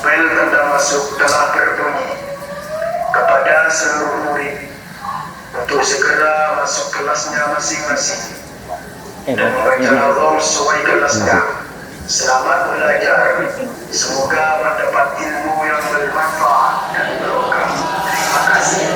Bel tanda masuk telah berbunyi kepada seluruh murid untuk segera masuk kelasnya masing-masing dan membaca nazam sesuai kelasnya. Selamat belajar. Semoga mendapat ilmu yang bermanfaat dan barokah. Terima kasih.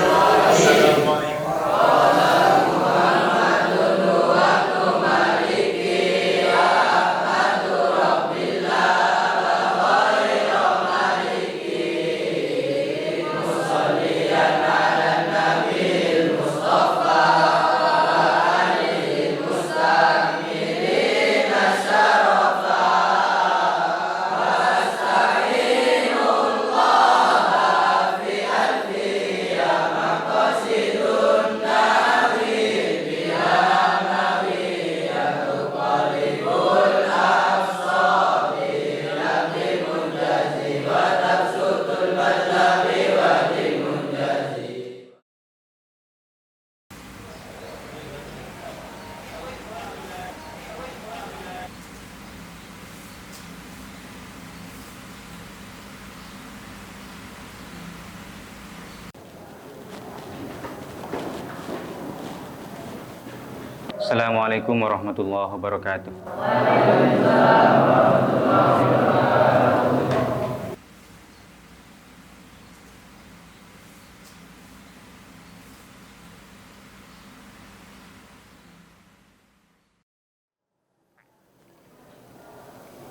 Assalamualaikum warahmatullahi wabarakatuh.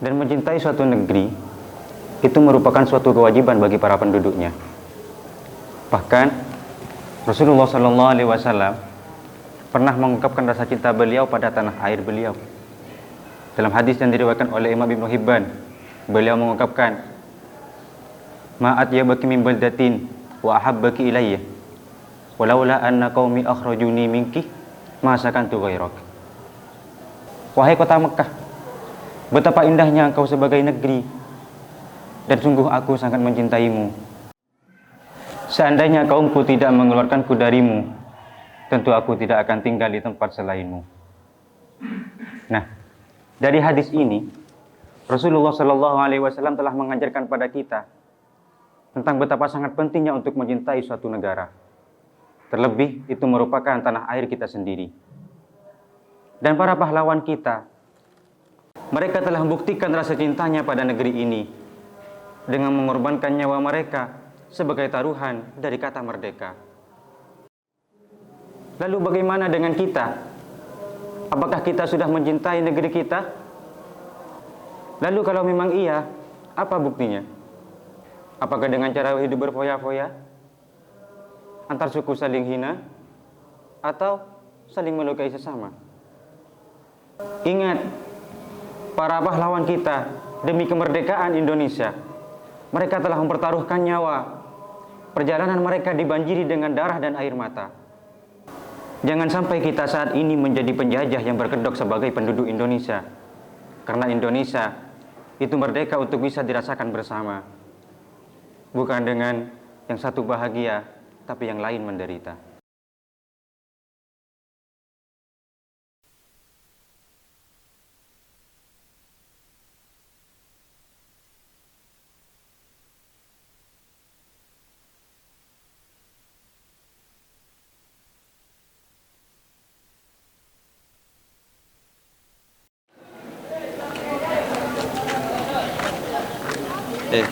Dan mencintai suatu negeri itu merupakan suatu kewajiban bagi para penduduknya. Bahkan Rasulullah SAW pernah mengungkapkan rasa cinta beliau pada tanah air beliau. Dalam hadis yang diriwayatkan oleh Imam Ibnu Hibban, beliau mengungkapkan, "Ma'at ya baki min baldatin wa ahabbaki ilayya, walaula anna qaumi akhrajuni minki ma sakantu ghairak." Wahai kota Mekah, betapa indahnya engkau sebagai negeri, dan sungguh aku sangat mencintaimu. Seandainya kaumku tidak mengeluarkanku darimu, tentu aku tidak akan tinggal di tempat selainmu. Nah, dari hadis ini Rasulullah SAW telah mengajarkan pada kita tentang betapa sangat pentingnya untuk mencintai suatu negara. Terlebih itu merupakan tanah air kita sendiri. Dan para pahlawan kita, mereka telah membuktikan rasa cintanya pada negeri ini dengan mengorbankan nyawa mereka sebagai taruhan dari kata merdeka. Lalu bagaimana dengan kita? Apakah kita sudah mencintai negeri kita? Lalu kalau memang iya, apa buktinya? Apakah dengan cara hidup berfoya-foya? Antar suku saling hina? Atau saling melukai sesama? Ingat, para pahlawan kita demi kemerdekaan Indonesia, mereka telah mempertaruhkan nyawa. Perjalanan mereka dibanjiri dengan darah dan air mata. Jangan sampai kita saat ini menjadi penjajah yang berkedok sebagai penduduk Indonesia. Karena Indonesia itu merdeka untuk bisa dirasakan bersama. Bukan dengan yang satu bahagia, tapi yang lain menderita.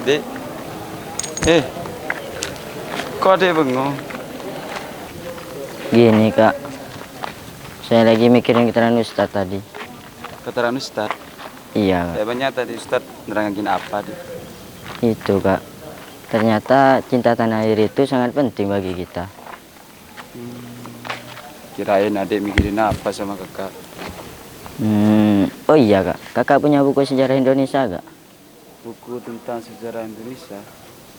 Dek. Kok adek bengong? Gini kak, saya lagi mikirin keterangan Ustadz tadi. Keterangan Ustad. Iya kak. Banyak tadi Ustad nerangin apa deh? Itu kak, ternyata cinta tanah air itu sangat penting bagi kita. Kirain adek mikirin apa sama kakak? Oh iya kak, kakak punya buku sejarah Indonesia kak? Buku tentang sejarah Indonesia?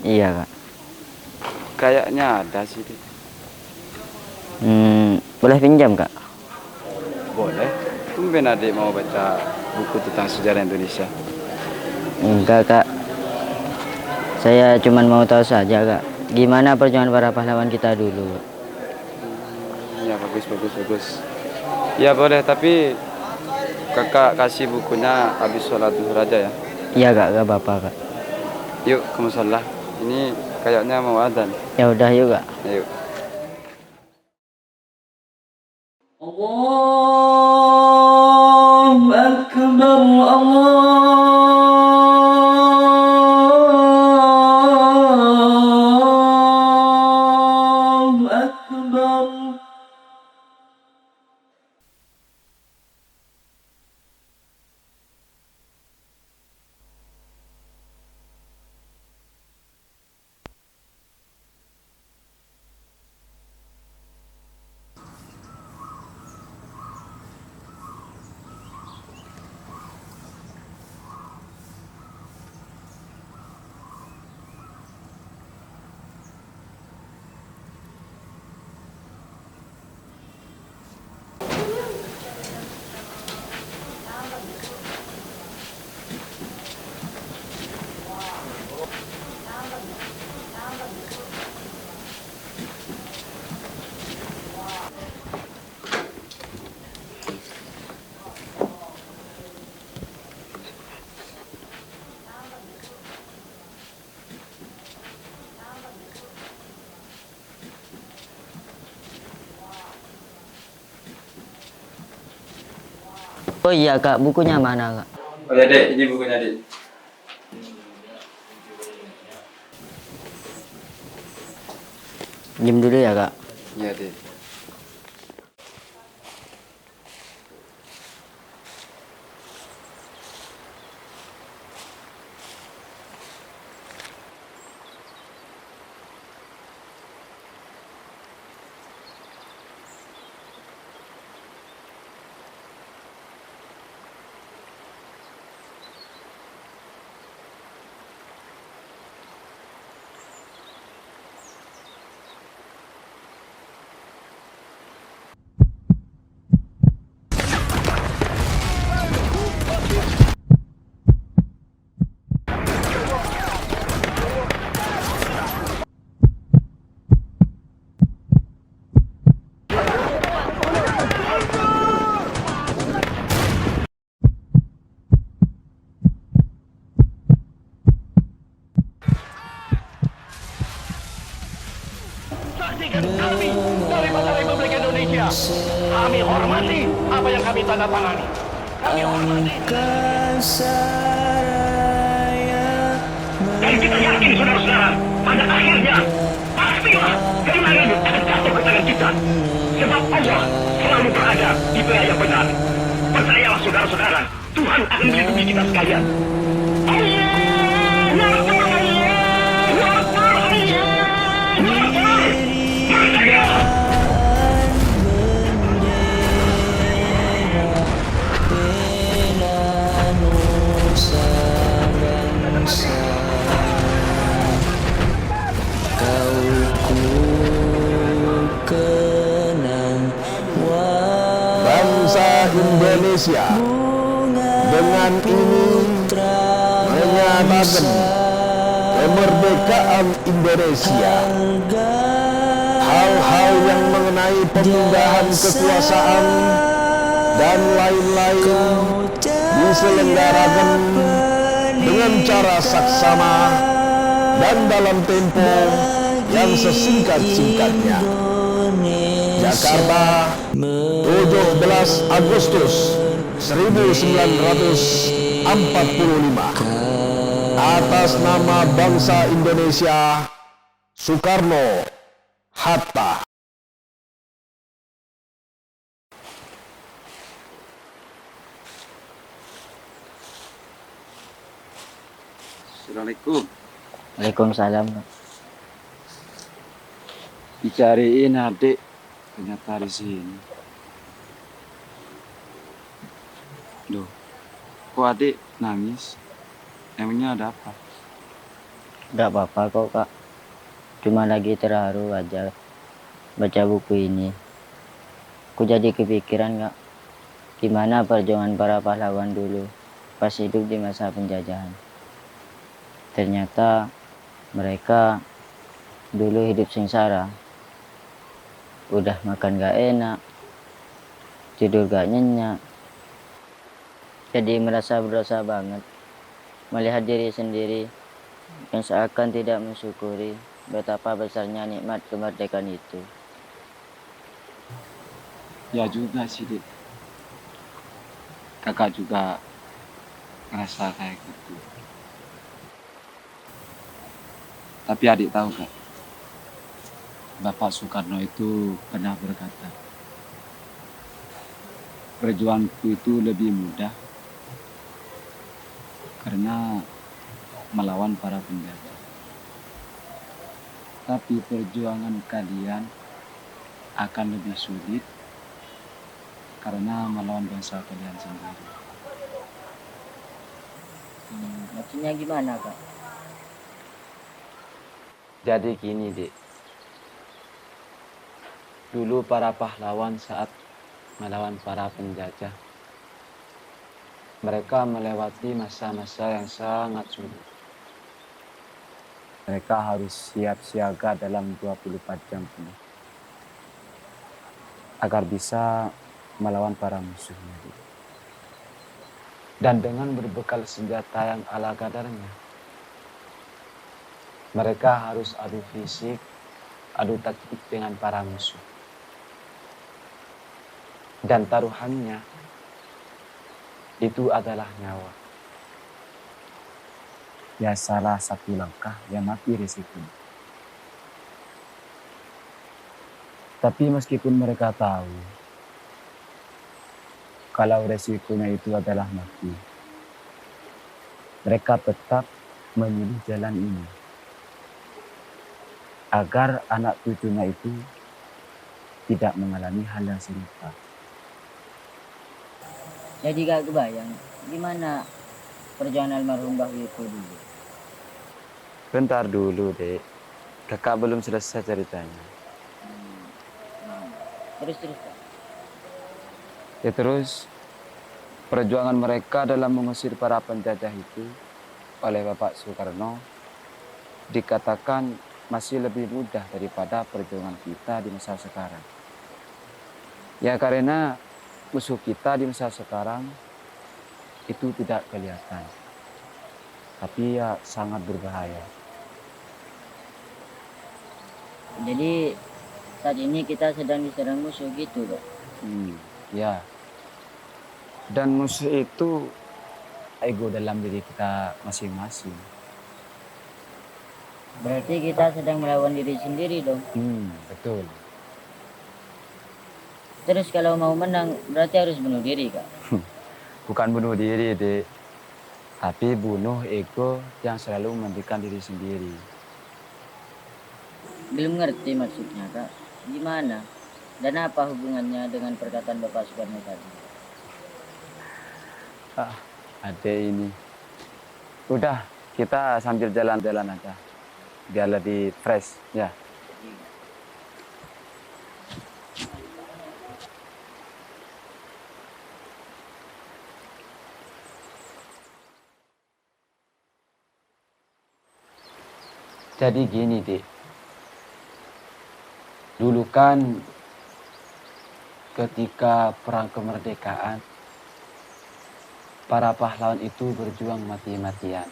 Iya kak. Kayaknya ada sih deh. Boleh pinjam kak? Boleh. Tumben adek mau baca buku tentang sejarah Indonesia. Enggak kak, saya cuma mau tahu saja kak, gimana perjuangan para pahlawan kita dulu. Ya bagus. Ya boleh, tapi kakak kasih bukunya habis sholat duhur aja ya. Iya kak, gak apa-apa kak. Yuk ke musola. Ini kayaknya mau adzan. Ya udah yuk Kak. Ayo. Allahu Akbar, Allahu Akbar. Oh iya Kak, bukunya mana Kak? Oh ya Dek, ini bukunya Dek. Diam dulu ya Kak. Iya Dek. Saksikan kami daripada Republik Indonesia. Kami hormati apa yang kami tanda tangani. Kami hormati. Dan kita yakin saudara-saudara, pada akhirnya pastilah kemenangan ini akan jatuh ke tangan kita. Sebab Allah selalu berada di pihak yang benar. Percayalah saudara-saudara, Tuhan akan melindungi kita sekalian. Bangsa Indonesia dengan ini menyatakan kemerdekaan Indonesia. Hal-hal yang mengenai pemindahan kekuasaan dan lain-lain diselenggarakan dengan cara saksama dan dalam tempo yang sesingkat-singkatnya. Jakarta, 17 Agustus 1945. Atas nama bangsa Indonesia, Soekarno Hatta. Assalamualaikum. Waalaikumsalam Kak. Dicariin adik, ternyata di sini. Loh, kok adik nangis? Emangnya ada apa? Gak apa-apa kok Kak. Cuma lagi terharu aja baca buku ini. Aku jadi kepikiran Kak, gimana perjuangan para pahlawan dulu pas hidup di masa penjajahan. Ternyata mereka dulu hidup sengsara. Udah makan gak enak, tidur gak nyenyak. Jadi merasa berdosa banget melihat diri sendiri yang seakan tidak mensyukuri betapa besarnya nikmat kemerdekaan itu. Ya juga sih, Dik. Kakak juga ngerasa kayak gitu. Tapi adik tahu gak? Bapak Soekarno itu pernah berkata, perjuanganku itu lebih mudah karena melawan para penjajah. Tapi perjuangan kalian akan lebih sulit karena melawan bangsa kalian sendiri. Maksudnya gimana, Kak? Jadi gini, Dik. Dulu para pahlawan saat melawan para penjajah, mereka melewati masa-masa yang sangat sulit. Mereka harus siap siaga dalam 24 jam penuh agar bisa melawan para musuhnya. Dan dengan berbekal senjata yang ala kadarnya, mereka harus adu fisik, adu taktik dengan para musuh. Dan taruhannya itu adalah nyawa. Ya salah satu langkah yang mati risikonya. Tapi meskipun mereka tahu kalau resikonya itu adalah mati, mereka tetap memilih jalan ini agar anak cucunya itu tidak mengalami hal yang serupa. Jadi gak kebayang gimana perjalanan almarhum Mbah Wipo dulu. Bentar dulu, Dek. Kakak belum selesai ceritanya. Terus Kak. Ya terus, perjuangan mereka dalam mengusir para penjajah itu oleh Bapak Soekarno dikatakan masih lebih mudah daripada perjuangan kita di masa sekarang. Ya karena musuh kita di masa sekarang itu tidak kelihatan, tapi ya sangat berbahaya. Jadi saat ini kita sedang diserang musuh gitu, Kak. Ya. Dan musuh itu ego dalam diri kita masing-masing. Berarti kita sedang melawan diri sendiri dong. Betul. Terus kalau mau menang berarti harus bunuh diri, Kak. Bukan bunuh diri, Dek. Tapi bunuh ego yang selalu mementingkan diri sendiri. Belum ngerti maksudnya, Kak. Gimana? Dan apa hubungannya dengan perkataan Bapak Soekarno tadi? Ada ini. Udah, kita sambil jalan-jalan aja. Biar lebih fresh, ya. Jadi gini, Dik. Dulu kan ketika perang kemerdekaan, para pahlawan itu berjuang mati-matian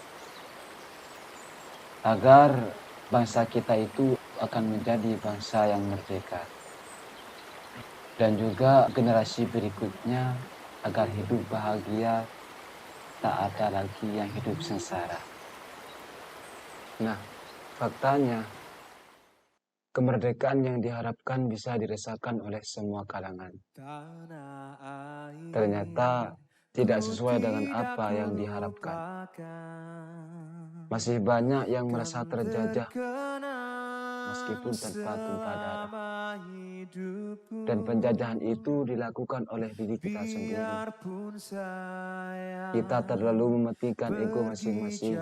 agar bangsa kita itu akan menjadi bangsa yang merdeka. Dan juga generasi berikutnya agar hidup bahagia, tak ada lagi yang hidup sengsara. Nah, faktanya, kemerdekaan yang diharapkan bisa dirasakan oleh semua kalangan. Ternyata tidak sesuai dengan apa yang diharapkan. Masih banyak yang merasa terjajah meskipun tanpa tumpah darah. Dan penjajahan itu dilakukan oleh diri kita sendiri. Kita terlalu mementingkan ego masing-masing,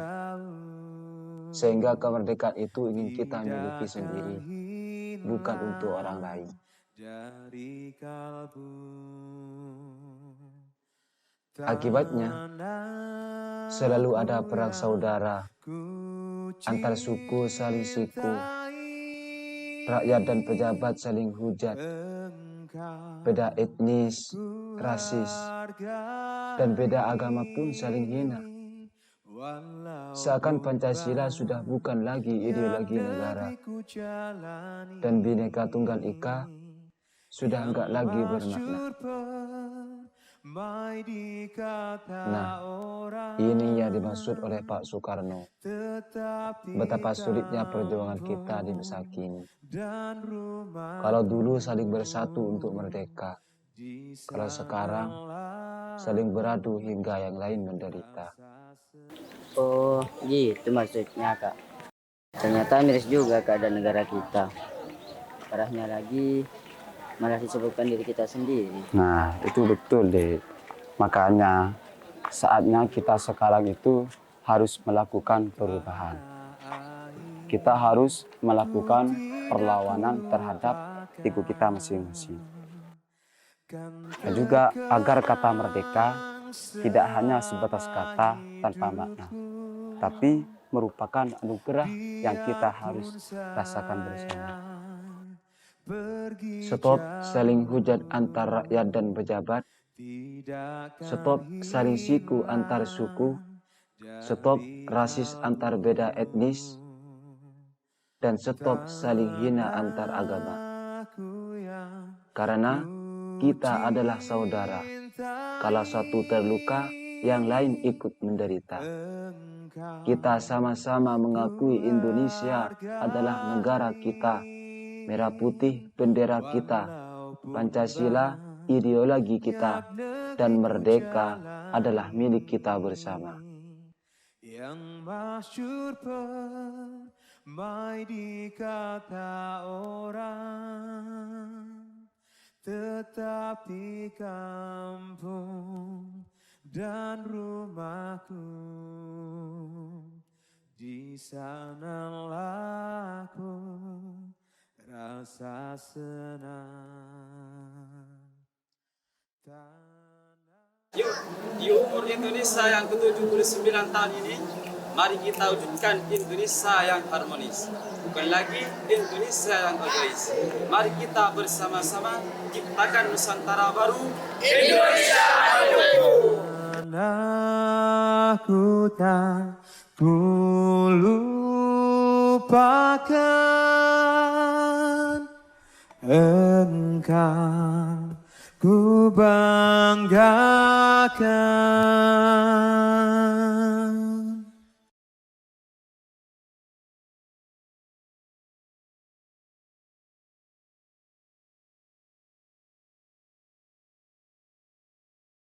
sehingga kemerdekaan itu ingin kita miliki sendiri, bukan untuk orang lain. Akibatnya, selalu ada perang saudara, antar suku saling siku, rakyat dan pejabat saling hujat, beda etnis, rasis, dan beda agama pun saling hina. Seakan Pancasila sudah bukan lagi ideologi negara, dan Bhinneka Tunggal Ika sudah enggak lagi bermakna. Nah, ini yang dimaksud oleh Pak Soekarno. Betapa sulitnya perjuangan kita di masa kini. Kalau dulu saling bersatu untuk merdeka, kalau sekarang saling beradu hingga yang lain menderita. Oh, gitu maksudnya, Kak. Ternyata miris juga keadaan negara kita. Parahnya lagi, malah disebutkan diri kita sendiri. Nah, itu betul, Dek. Makanya saatnya kita sekarang itu harus melakukan perubahan. Kita harus melakukan perlawanan terhadap ego kita masing-masing. Dan juga agar kata merdeka tidak hanya sebatas kata tanpa makna, tapi merupakan anugerah yang kita harus rasakan bersama. Stop saling hujat antar rakyat dan pejabat. Stop saling siku antar suku. Stop rasis antar beda etnis. Dan stop saling hina antar agama. Karena kita adalah saudara. Kalau satu terluka, yang lain ikut menderita. Kita sama-sama mengakui Indonesia adalah negara kita. Merah putih bendera kita, Pancasila ideologi kita, dan merdeka adalah milik kita bersama. Yang masyhur permai dikata orang, tetapi kampung dan rumahku, di sanalah aku rasa senang. Yuk, di umur Indonesia yang ke-79 tahun ini, mari kita wujudkan Indonesia yang harmonis. Bukan lagi Indonesia yang egois. Mari kita bersama-sama ciptakan Nusantara baru, Indonesia Maju. Aku tak lupakan engkau, ku banggakan.